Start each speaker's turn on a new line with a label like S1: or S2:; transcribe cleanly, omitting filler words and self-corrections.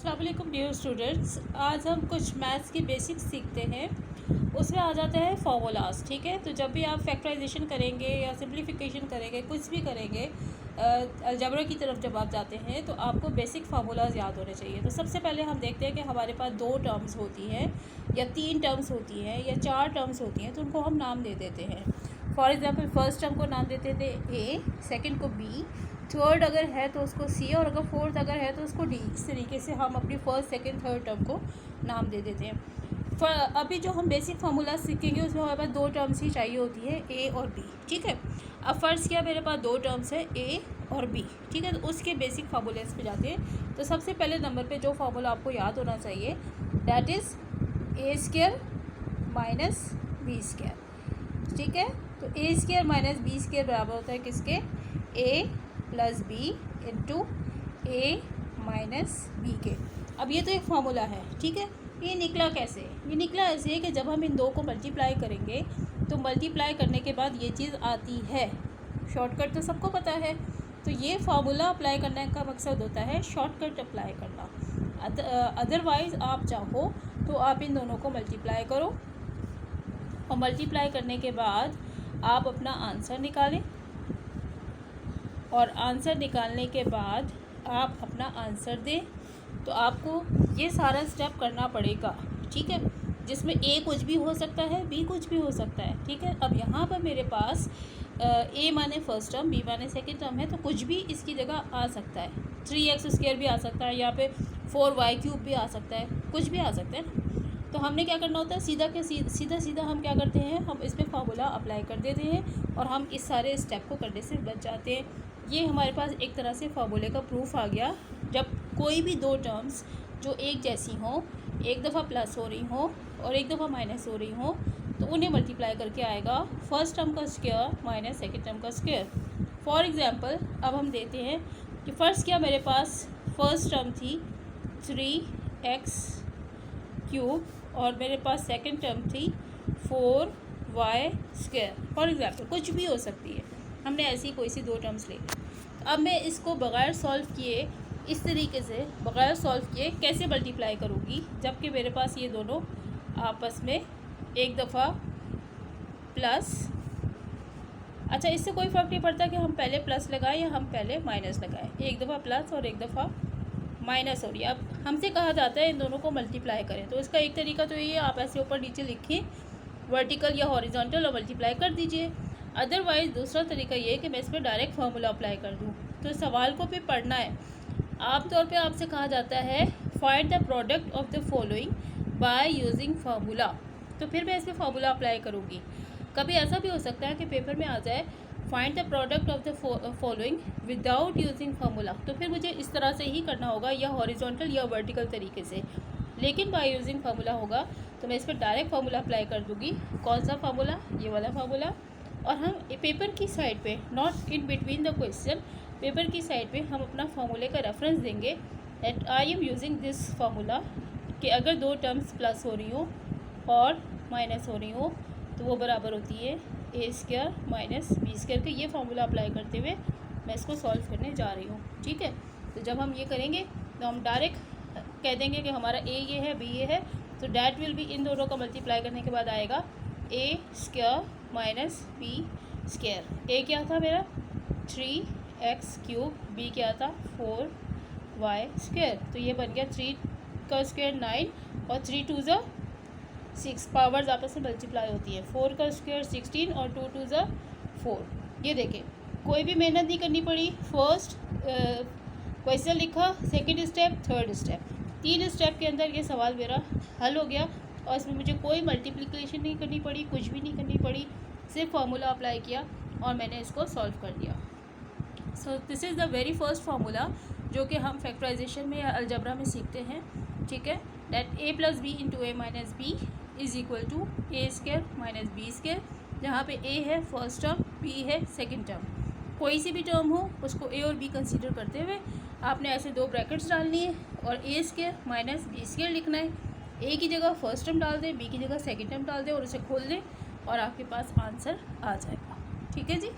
S1: अस्सलाम वालेकुम dear students. आज हम कुछ मैथ्स की बेसिक्स सीखते हैं। उसमें आ जाते हैं फार्मूलाज। ठीक है, तो जब भी आप फैक्टराइजेशन करेंगे या सिंप्लीफिकेशन करेंगे, कुछ भी करेंगे, अलजेब्रा की तरफ जब आप जाते हैं तो आपको बेसिक फार्मूलाज याद होने चाहिए। तो सबसे पहले हम देखते हैं कि हमारे पास 2 टर्म्स होती हैं या 3 टर्म्स होती हैं या 4 टर्म्स होती हैं, तो उनको हम नाम दे देते हैं। फॉर एग्ज़ाम्पल फर्स्ट टर्म को नाम देते थे ए, सेकंड को बी, थर्ड अगर है तो उसको सी, और अगर फोर्थ अगर है तो उसको डी। इस तरीके से हम अपनी फर्स्ट सेकंड थर्ड टर्म को नाम दे देते हैं। अभी जो हम बेसिक फार्मूला सीखेंगे उसमें हमारे पास 2 टर्म्स ही चाहिए होती है, ए और बी। ठीक है, अब फ़र्ज़ किया मेरे पास 2 टर्म्स है ए और बी। ठीक है, तो उसके बेसिक फार्मूलेस पे जाते हैं। तो सबसे पहले नंबर पे जो फार्मूला आपको याद होना चाहिए, that is A square minus B square. ठीक है, तो A square minus B square बराबर होता है किसके, A plus B into A minus B के। अब ये तो एक फार्मूला है। ठीक है, ये निकला कैसे? ये निकला ऐसे कि जब हम इन दो को मल्टीप्लाई करेंगे तो मल्टीप्लाई करने के बाद ये चीज़ आती है। शॉर्टकट तो सबको पता है, तो ये फार्मूला अप्लाई करने का मकसद होता है शॉर्टकट अप्लाई करना। अदरवाइज़ आप चाहो तो आप इन दोनों को मल्टीप्लाई करो और मल्टीप्लाई करने के बाद आप अपना आंसर निकालें, और आंसर निकालने के बाद आप अपना आंसर दें। तो आपको ये सारा स्टेप करना पड़ेगा। ठीक है, जिसमें ए कुछ भी हो सकता है, बी कुछ भी हो सकता है। ठीक है, अब यहाँ पर मेरे पास ए माने फर्स्ट टर्म, बी माने सेकंड टर्म है, तो कुछ भी इसकी जगह आ सकता है। 3x² भी आ सकता है, यहाँ पे 4y³ भी आ सकता है, कुछ भी आ सकता है ना। तो हमने क्या करना होता है, सीधा हम क्या करते हैं, हम इस पर फार्मूला अप्लाई कर देते हैं और हम इस सारे स्टेप को करने से बच जाते हैं। ये हमारे पास एक तरह से फार्मूले का प्रूफ आ गया। जब कोई भी 2 टर्म्स जो एक जैसी हों, एक दफ़ा प्लस हो रही हों और एक दफ़ा माइनस हो रही हों, तो उन्हें मल्टीप्लाई करके आएगा फर्स्ट टर्म का स्क्वायर माइनस सेकंड टर्म का स्क्वायर। फॉर एग्ज़ाम्पल अब हम देते हैं कि फ़र्स्ट क्या, मेरे पास फर्स्ट टर्म थी 3x³ और मेरे पास सेकंड टर्म थी 4y²। फॉर एग्ज़ाम्पल कुछ भी हो सकती है, हमने ऐसी कोई सी 2 टर्म्स ले ली। अब मैं इसको बग़ैर सॉल्व किए, इस तरीके से बग़ैर सॉल्व किए कैसे मल्टीप्लाई करूँगी, जबकि मेरे पास ये दोनों आपस में एक दफ़ा प्लस, अच्छा इससे कोई फ़र्क नहीं पड़ता कि हम पहले प्लस लगाएं या हम पहले माइनस लगाएं, एक दफ़ा प्लस और एक दफ़ा माइनस हो रही है। अब हमसे कहा जाता है इन दोनों को मल्टीप्लाई करें, तो इसका एक तरीका तो ये, आप ऐसे ऊपर नीचे लिखें वर्टिकल या हॉरिजॉन्टल और मल्टीप्लाई कर दीजिए। अदरवाइज़ दूसरा तरीका ये है कि मैं इस पर डायरेक्ट फार्मूला अप्लाई कर दूँ। तो सवाल को भी पढ़ना है। आमतौर पे आपसे कहा जाता है find the product of the following by using formula, तो फिर मैं इस पर फार्मूला अप्लाई करूँगी। कभी ऐसा भी हो सकता है कि पेपर में आ जाए find the product of the following without using formula, तो फिर मुझे इस तरह से ही करना होगा, या हॉरिजॉन्टल या वर्टिकल तरीके से। लेकिन बाय यूजिंग फार्मूला होगा तो मैं इस पर डायरेक्ट फार्मूला अप्लाई कर दूँगी। कौन सा फार्मूला? ये वाला फार्मूला। और हम पेपर की साइड पे, not in between the question, paper की साइड पे हम अपना फार्मूले का रेफरेंस देंगे that I am using this formula, कि अगर 2 टर्म्स प्लस हो रही हो और माइनस हो रही हो तो वो बराबर होती है ए स्क्वायर माइनस बी स्क्वायर के। ये फार्मूला अप्लाई करते हुए मैं इसको सॉल्व करने जा रही हूँ। ठीक है, तो जब हम ये करेंगे तो हम डायरेक्ट कह देंगे कि हमारा ए ये है, बी ये है, तो डैट विल बी, इन दोनों का मल्टीप्लाई करने के बाद आएगा ए स्क्वायर माइनस बी स्क्वायर। ए क्या था मेरा 3x³, बी क्या था 4y², तो ये बन गया 3 का स्क्वायर 9 और 3 2 ज़ा 6, पावर्स आपस में मल्टीप्लाई होती है। 4 का स्क्वायर 16 और 2 2 ज़ा 4। ये देखें, कोई भी मेहनत नहीं करनी पड़ी। फर्स्ट क्वेश्चन लिखा, second step, third step, 3 step के अंदर ये सवाल मेरा हल हो गया और इसमें मुझे कोई मल्टीप्लिकेशन नहीं करनी पड़ी, कुछ भी नहीं करनी पड़ी, सिर्फ फार्मूला अप्लाई किया और मैंने इसको सॉल्व कर दिया। So this is the very first formula जो कि हम फैक्टराइजेशन में या अलजबरा में सीखते हैं। ठीक है, that A plus B into A minus B is equal to A square minus B square, जहाँ पे ए है फर्स्ट टर्म, बी है सेकंड टर्म। कोई सी भी टर्म हो उसको ए और बी कंसीडर करते हुए आपने ऐसे 2 ब्रैकेट्स डालनी है और ए स्क्वायर माइनस बी स्क्वायर लिखना है। ए की जगह फर्स्ट टर्म डाल दें, बी की जगह सेकंड टर्म डाल दें और उसे खोल दें और आपके पास आंसर आ जाएगा। ठीक है जी।